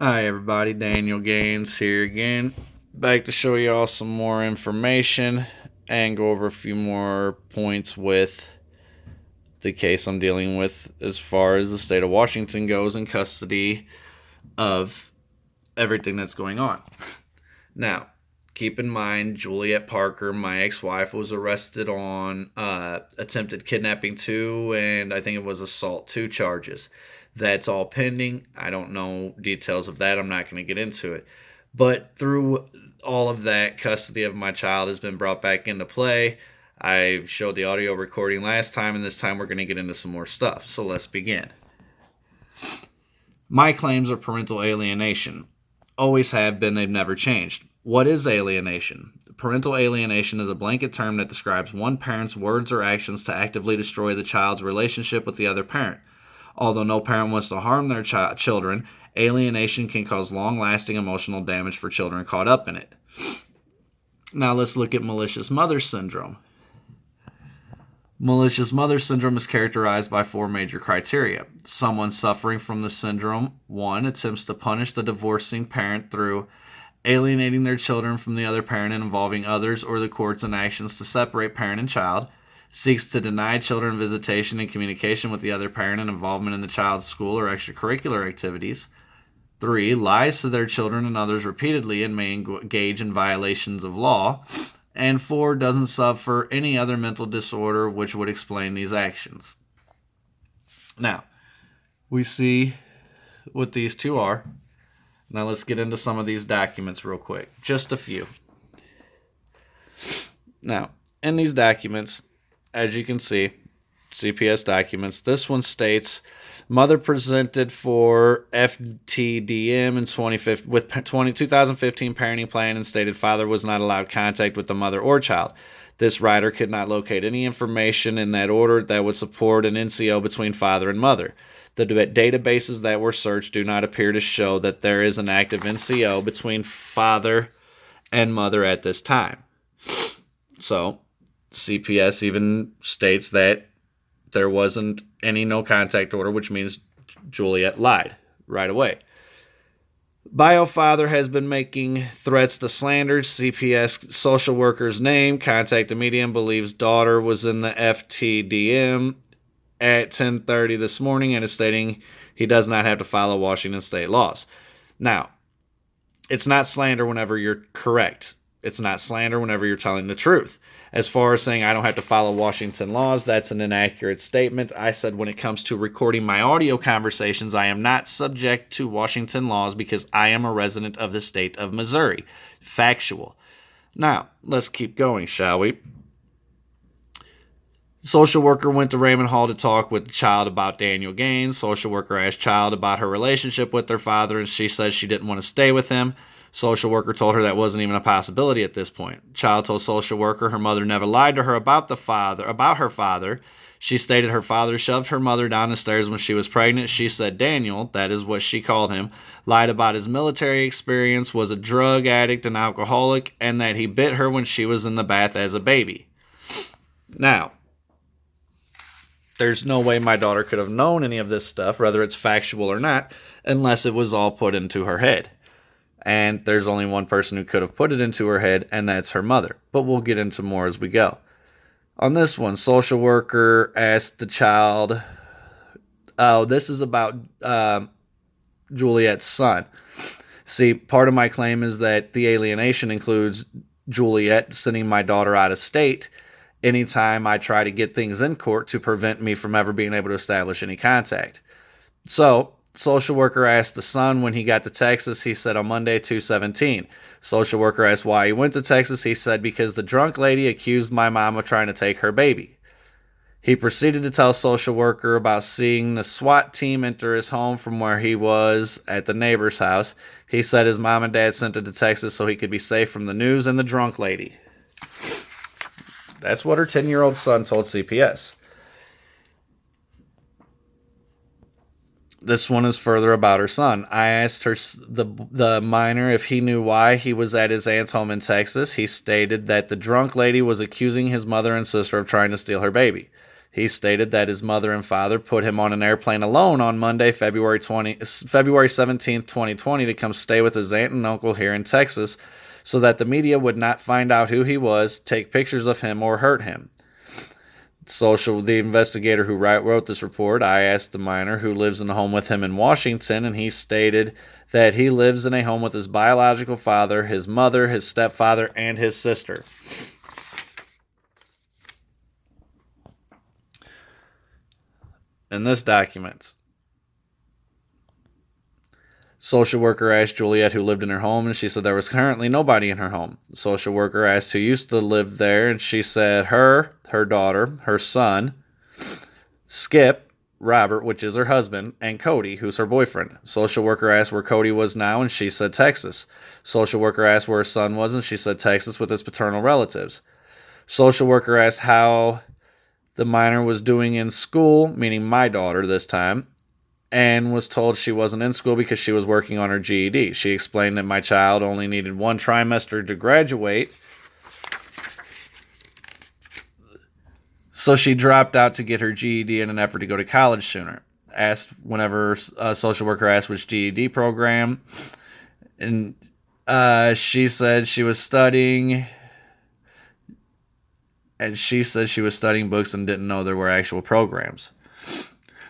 Hi everybody, Daniel Gaines here again. Back to show you all some more information and go over a few more points with the case I'm dealing with as far as the state of Washington goes in custody of everything that's going on. Now, keep in mind, Juliette Parker, my ex-wife, was arrested on attempted kidnapping 2 and I think it was assault 2 charges. That's all pending. I don't know details of that. I'm not going to get into it. But through all of that, custody of my child has been brought back into play. I showed the audio recording last time, and this time we're going to get into some more stuff. So let's begin. My claims are parental alienation. Always have been, they've never changed. What is alienation? Parental alienation is a blanket term that describes one parent's words or actions to actively destroy the child's relationship with the other parent. Although no parent wants to harm their children, alienation can cause long-lasting emotional damage for children caught up in it. Now let's look at malicious mother syndrome. Malicious mother syndrome is characterized by 4 major criteria. Someone suffering from the syndrome, 1, attempts to punish the divorcing parent through alienating their children from the other parent and involving others or the courts in actions to separate parent and child, seeks to deny children visitation and communication with the other parent and involvement in the child's school or extracurricular activities, 3, lies to their children and others repeatedly and may engage in violations of law, and 4, doesn't suffer any other mental disorder which would explain these actions. Now, we see what these 2 are. Now let's get into some of these documents real quick. Just a few. Now, in these documents, as you can see, Cps Documents, this one states, mother presented for FTDM in 2015 parenting plan and stated father was not allowed contact with the mother or child. This writer could not locate any information in that order that would support an NCO between father and mother. The databases that were searched do not appear to show that there is an active NCO between father and mother at this time. So, CPS even states that there wasn't any no contact order, which means Juliette lied right away. Bio father has been making threats to slander. CPS social worker's name, contacted media, and believes daughter was in the FTDM at 10:30 this morning and is stating he does not have to follow Washington state laws. Now, it's not slander whenever you're correct. It's not slander whenever you're telling the truth. As far as saying I don't have to follow Washington laws, that's an inaccurate statement. I said when it comes to recording my audio conversations, I am not subject to Washington laws because I am a resident of the state of Missouri. Factual. Now, let's keep going, shall we? Social worker went to Raymond Hall to talk with the child about Daniel Gaines. Social worker asked child about her relationship with their father, and she says she didn't want to stay with him. Social worker told her that wasn't even a possibility at this point. Child told social worker her mother never lied to her about her father. She stated her father shoved her mother down the stairs when she was pregnant. She said Daniel, that is what she called him, lied about his military experience, was a drug addict and alcoholic, and that he bit her when she was in the bath as a baby. Now, there's no way my daughter could have known any of this stuff, whether it's factual or not, unless it was all put into her head. And there's only one person who could have put it into her head, and that's her mother. But we'll get into more as we go. On this one, social worker asked the child, this is about Juliette's son. See, part of my claim is that the alienation includes Juliette sending my daughter out of state anytime I try to get things in court to prevent me from ever being able to establish any contact. So, social worker asked the son when he got to Texas. He said on Monday, 2/17. Social worker asked why he went to Texas. He said because the drunk lady accused my mom of trying to take her baby. He proceeded to tell social worker about seeing the SWAT team enter his home from where he was at the neighbor's house. He said his mom and dad sent him to Texas so he could be safe from the news and the drunk lady. That's what her 10-year-old son told CPS. This one is further about her son. I asked her, the minor, if he knew why he was at his aunt's home in Texas. He stated that the drunk lady was accusing his mother and sister of trying to steal her baby. He stated that his mother and father put him on an airplane alone on Monday, February 17th, 2020, to come stay with his aunt and uncle here in Texas so that the media would not find out who he was, take pictures of him, or hurt him. The investigator who wrote this report, I asked the minor who lives in a home with him in Washington, and he stated that he lives in a home with his biological father, his mother, his stepfather, and his sister. In this document, social worker asked Juliette who lived in her home, and she said there was currently nobody in her home. The social worker asked who used to live there, and she said her daughter, her son, Skip, Robert, which is her husband, and Cody, who's her boyfriend. Social worker asked where Cody was now, and she said Texas. Social worker asked where her son was, and she said Texas with his paternal relatives. Social worker asked how the minor was doing in school, meaning my daughter this time, and was told she wasn't in school because she was working on her GED. She explained that my child only needed one trimester to graduate, so she dropped out to get her GED in an effort to go to college sooner. Whenever a social worker asked which GED program, and she said she was studying, and she said she was studying books and didn't know there were actual programs.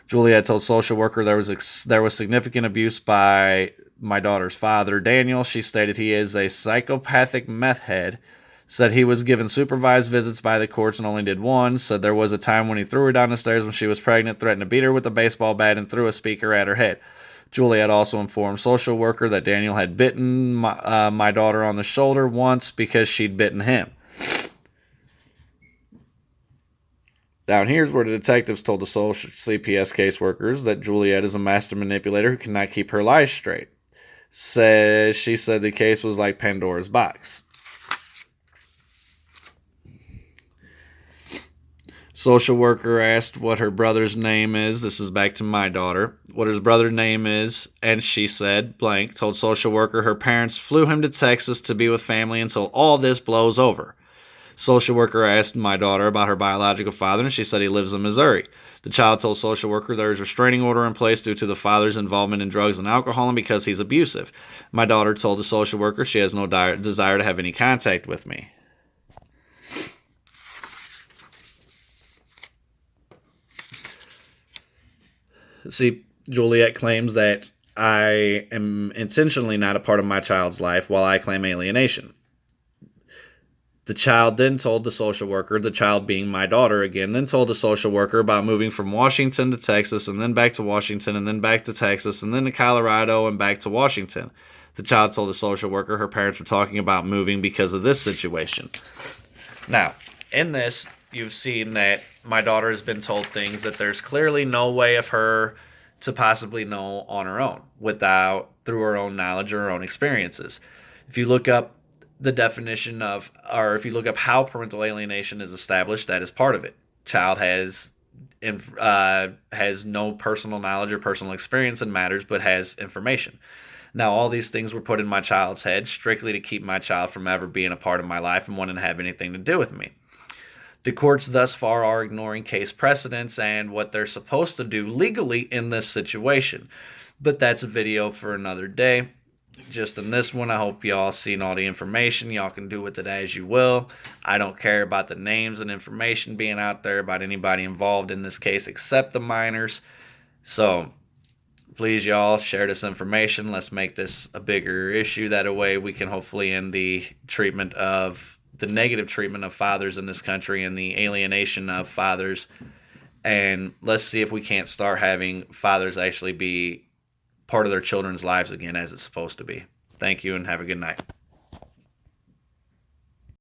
Juliette told social worker there was significant abuse by my daughter's father, Daniel. She stated he is a psychopathic meth head, said he was given supervised visits by the courts and only did one, said there was a time when he threw her down the stairs when she was pregnant, threatened to beat her with a baseball bat, and threw a speaker at her head. Juliette also informed social worker that Daniel had bitten my daughter on the shoulder once because she'd bitten him. Down here's where the detectives told the social CPS caseworkers that Juliette is a master manipulator who cannot keep her lies straight. She said the case was like Pandora's box. Social worker asked what her brother's name is. This is back to my daughter. What his brother's name is, and she said, blank, told social worker her parents flew him to Texas to be with family until all this blows over. Social worker asked my daughter about her biological father, and she said he lives in Missouri. The child told social worker there is a restraining order in place due to the father's involvement in drugs and alcohol and because he's abusive. My daughter told the social worker she has no desire to have any contact with me. See, Juliette claims that I am intentionally not a part of my child's life while I claim alienation. The child then told the social worker, the child being my daughter again, then told the social worker about moving from Washington to Texas and then back to Washington and then back to Texas and then to Colorado and back to Washington. The child told the social worker her parents were talking about moving because of this situation. Now, in this, you've seen that my daughter has been told things that there's clearly no way of her to possibly know on her own through her own knowledge or her own experiences. If you look up the definition of, or if you look up how parental alienation is established, that is part of it. Child has no personal knowledge or personal experience in matters, but has information. Now, all these things were put in my child's head strictly to keep my child from ever being a part of my life and wanting to have anything to do with me. The courts thus far are ignoring case precedents and what they're supposed to do legally in this situation. But that's a video for another day. Just in this one, I hope y'all seen all the information. Y'all can do with it as you will. I don't care about the names and information being out there about anybody involved in this case except the minors. So please, y'all, share this information. Let's make this a bigger issue. That way we can hopefully end the negative treatment of fathers in this country and the alienation of fathers. And let's see if we can't start having fathers actually be part of their children's lives again as it's supposed to be. Thank you and have a good night.